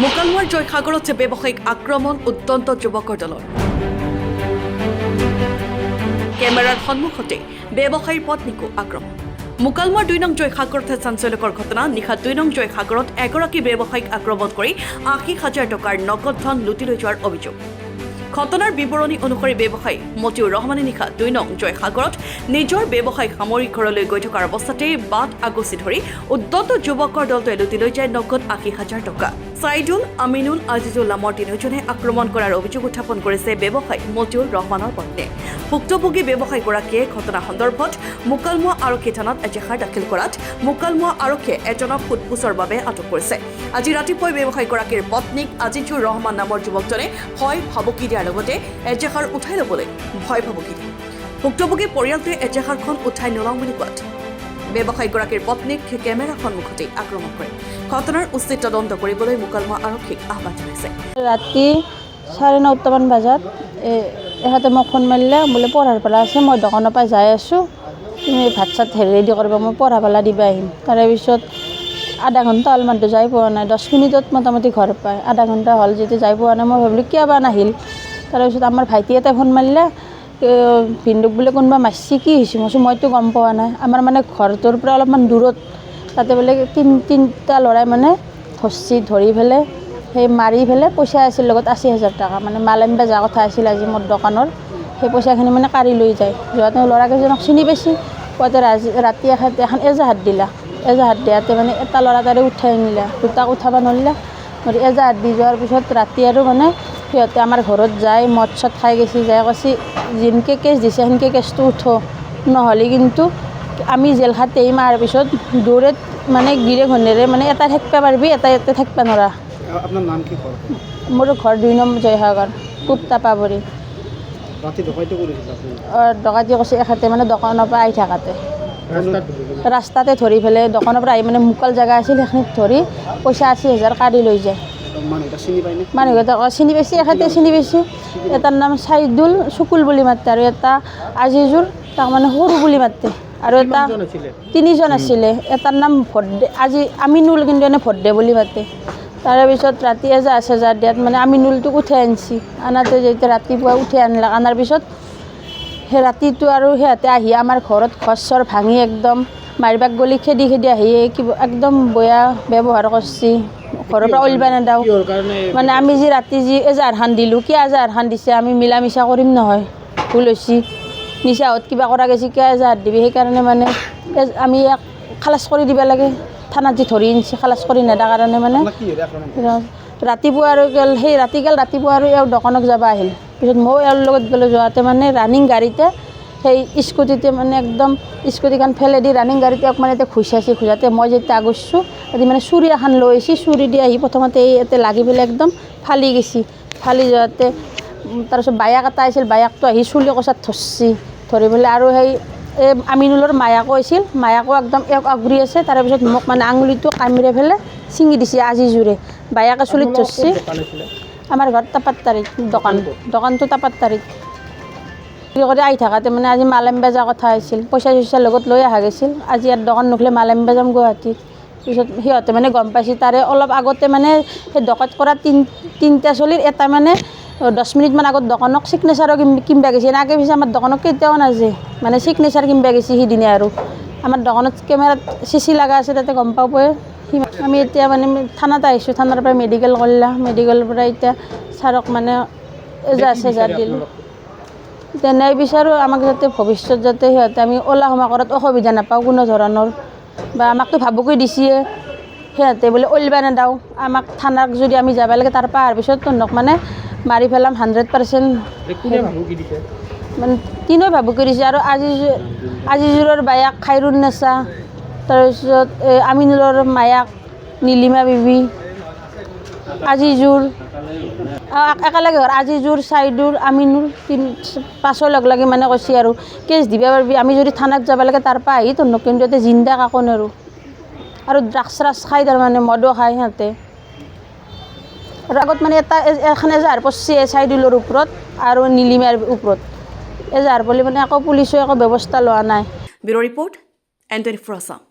মুকালমুৱাৰ জয়সাগৰত ব্যৱসায়িক আক্ৰমণ উদ্যন্ত যুৱকৰ দলৰ কেমেৰাৰ সন্মুখতে ব্যৱসায়ীৰ পত্নীকো আক্ৰমণ মুকালমুৱাৰ 2 নং জয়সাগৰত চাঞ্চল্যকৰ ঘটনা নিশা 2 নং জয়সাগৰত এগৰাকী ব্যৱসায়ীক আক্ৰমণ কৰি 80,000 টকাৰ নগদ ধন লুটি লৈ যোৱাৰ অভিযোগ ঘটনাৰ বিৱৰণী অনুসৰি ব্যৱসায়ী মতিউৰ ৰহমানে নিশা 2 নং জয়সাগৰত নিজৰ ব্যৱসায়িক সামৰি ঘৰলৈ গৈ থকাৰ অৱস্থাতে বাট আগচি ধৰি উদ্যন্ত যুৱকৰ দলটোৱে লুটি লৈ যায় নগদ 80,000 টকা সাইদুল আমিনুল আজিজুল নামৰ তিনিজনে আক্ৰমণ কৰাৰ অভিযোগ উত্থাপন কৰিছে ব্যৱসায়ী মতিউৰ ৰহমানৰ পত্নী ভুক্তভোগী ব্যৱসায়ীগৰাকীয়ে ঘটনা সন্দৰ্ভত মুকালমুৱা আৰক্ষী থানাত এজাহাৰ দাখিল কৰাত মুকালমুৱা আৰক্ষীয়ে এজনক সোধপোছৰ বাবে আটক কৰিছে আজি ৰাতিপুৱাই ব্যৱসায়ীগৰাকীৰ পত্নীক আজিজুৰ ৰহমান নামৰ যুৱকজনে ভয় ভাবুকি দিয়াৰ লগতে এজাহাৰ উঠাই ল'বলৈ ভয় ভাবুকি দিয়ে ভুক্তভোগী পৰিয়ালটোৱে এজাহাৰখন উঠাই নলওঁ বুলি কোৱাত ব্যৱসায়ীগৰাকীৰ পত্নীক কেমেৰা সন্মুখতে আক্ৰমণ কৰে ঘটনাৰ উচিত তদন্ত কৰিবলৈ মুকালমুৱা আৰক্ষীক আহ্বান জনাইছে ৰাতি 9:30মান বজাত এহাতে মোক ফোন মাৰিলে বোলে পঢ়াৰ পালা আছে মই দোকানৰ পৰা যাই আছোঁ তুমি ভাত চাত ৰেডি কৰিবা মই পঢ়া পালা দিবা আহিম তাৰে পিছত আধা ঘণ্টা হ'ল মানুহটো যাই পোৱা নাই 10 মিনিটত মোটামুটি ঘৰ পায় আধা ঘণ্টা হ'ল যেতিয়া যাই পোৱা নাই মই ভাবিলোঁ কিয় বা নাহিল তাৰপিছত আমাৰ ভাইটি এটাই ফোন মাৰিলে ভিনদুক বোলে কোনোবা মাৰিছে কি হৈছে মইতো গম পোৱা নাই আমাৰ মানে ঘৰটোৰ পৰা অলপমান দূৰত তাতে বোলে তিনিটা ল'ৰাই মানে ধৰি পেলাই সেই মাৰি পেলাই পইচা আছিল লগত 80,000 টকা মানে মাল আনিব যোৱা কথা আছিল আজি মোৰ দোকানৰ সেই পইচাখিনি মানে কাঢ়ি লৈ যায় যোৱাতে ল'ৰাকেইজনক চিনি পাইছে কোৱাতে ৰাতি এখন এজাহাত দিলা এজাহাত দিয়াতে মানে এটা ল'ৰা তাৰে উঠাই আনিলা দুটাক উঠাব নোৱাৰিলা এজাহাত দি যোৱাৰ পিছত ৰাতি আৰু মানে সিহঁতে আমাৰ ঘৰত যায় মদ চদ খাই গৈছে যায় কৈছে যেনেকৈ কেছ দিছে সেনেকৈ কেছটো উঠো নহ'লে কিন্তু আমি জেল খাটি মাৰাৰ পিছত দৌৰে মানে গিৰে ঘনেৰে মানে এটা থাকিব পাৰিবি এটা থাকিব নোৱাৰা আপনাৰ নাম কি কৰে মোৰ ঘৰ 2 নম্বৰ জয়সাগৰ কুপ্তা পাবৰি ৰাতে ডকাইতে কৰেছিল আপনি ডকাইতি কৈছে এখাতে মানে দোকানৰ পৰা আহি থাকাতে ৰাস্তাতে ধৰি পেলাই দোকানৰ পৰা আহি মানে মুকল জেগা আছিল সেইখিনিত ধৰি পইচা 80,000 কাঢ়ি লৈ যায় মানুহটা চিনি পাইনে মানুহকেইটা চিনি পাইছে এখাতে চিনি পাইছে এটাৰ নাম সাইদুল চুকুল বুলি মাতে আৰু এটা আজিজুৰ তাক মানে সৰু বুলি মাতে আৰু এটা তিনিজন আছিলে এটাৰ নাম ভদ্দে আজি আমিনুল কিন্তু এনে ভদ্দে বুলি মাতে তাৰে পিছত ৰাতি এজাহাৰ দিয়াত মানে আমিনুলটোক উঠাই আনিছে আনাতে যেতিয়া ৰাতিপুৱা উঠাই আনিলে আনাৰ পিছত সেই ৰাতিটো আৰু সিহঁতে আহি আমাৰ ঘৰত ঘৰ চৰ ভাঙি একদম মাৰিবাক গলি খেদি আহি কিবা একদম বেয়া ব্যৱহাৰ কৰিছে ঘৰৰ পৰা ওলবা নেদাওঁ মানে আমি যি ৰাতি যি এজাহাৰখন দিলোঁ কিয় এজাহাৰখন দিছে আমি মিলা মিছা কৰিম নহয় ভুল হৈছে নিচাহত কিবা কৰা গৈছে কিয় এজাহাৰ দিবি সেইকাৰণে মানে আমি ইয়াক খালাচ কৰি দিব লাগে থানাত যি ধৰি আনিছে খালাচ কৰি নেদাৰ কাৰণে মানে ৰাতিপুৱা আৰু গ'ল সেই ৰাতিপুৱা আৰু এওঁ দোকানত যাব আহিল পিছত ময়ো এওঁৰ লগত গ'লোঁ যোৱাতে মানে ৰানিং গাড়ীতে সেই স্কুটিতে মানে একদম স্কুটিখন ফেলাই দি ৰানিং গাড়ীতে অকণমান এতিয়া ঘুচাইছে মই যেতিয়া আগৈছোঁ আজি মানে চুৰি এখন লৈ আহিছে চুৰি দি আহি প্ৰথমতে এই ইয়াতে লাগি পেলাই একদম ফালি গৈছে ফালি যোৱাতে তাৰপিছত বায়াক এটা আহিছিল বায়াকটো আহি চুলি কচাত ধৰিছে ধৰি পেলাই আৰু সেই এই আমিনুলৰ মায়াকো আছিল মায়াকো একদম এক আগুৰি আছে তাৰপিছত মোক মানে আঙুলিটো কামুৰি পেলাই ছিঙি দিছে আজি জোৰে বায়াকে চুলিত ধৰিছে আমাৰ ঘৰত তাপাত্তাৰিত দোকানটো তাপাত্তাৰিত কি কৰি আহি থাকাতে মানে আজি মাল আনিব যোৱা কথা আছিল পইচা চইচাৰ লগত লৈ অহা গৈছিল আজি ইয়াত দোকান নুখুলে মাল আনিব যাম গুৱাহাটীত পিছত সিহঁতে মানে গম পাইছে তাৰে অলপ আগতে মানে সেই ডকাইত কৰা তিনিটা চলিৰ এটা মানে 10 মিনিটমান আগত দোকানক চিগনেচাৰো কিনিব গৈছে আগে পিছে আমাৰ দোকানক কেতিয়াও নাযায় মানে চিগনেচাৰ কিনিব গৈছে সিদিনে আৰু আমাৰ দোকানত কেমেৰাত চিচি লগা আছে তাতে গম পাবই আমি এতিয়া মানে থানাত আহিছোঁ থানাৰ পৰা মেডিকেল কৰিলা মেডিকেলৰ পৰা এতিয়া ছাৰক মানে এজাহাৰ দিলোঁ এতিয়া ন্যায় বিচাৰোঁ আমাক যাতে ভৱিষ্যত যাতে সিহঁতে আমি ওলা সোমাই কৰাত অসুবিধা নাপাওঁ কোনো ধৰণৰ বা আমাকতো ভাবুকি দিছে সিহঁতে বোলে ওলবা নেদাওঁ আমাক থানাক যদি আমি যাব লাগে তাৰ পৰা অহাৰ পিছত তহঁতক মানে মাৰি পেলাম 100% মানে তিনিও ভাবুকি দিছে আৰু আজিজোৰৰ বায়াক খাইৰুন নেচা তাৰপিছত আমিনুলৰ মায়াক নীলিমা বিবি আজিজোৰ একেলগে ঘৰ আজিজোৰ চাইদুল আমিনুল 5 লগ লাগি মানে কৈছে আৰু কেছ দিব পাৰিবি আমি যদি থানাত যাব লাগে তাৰ পৰা আহি তহঁতক কিন্তু এতিয়া জিন্দা কাকো নোৱাৰোঁ আৰু ড্ৰাগছ খাই তাৰমানে মদো খায় সিহঁতে আৰু আগত মানে এখন এজাহাৰ পৰছে চাইদুলৰ ওপৰত আৰু নীলিমাৰ ওপৰত এজাহাৰ বুলি মানে একো পুলিচে একো ব্যৱস্থা লোৱা নাই ব্যুৰ' ৰিপৰ্ট N24 আসাম।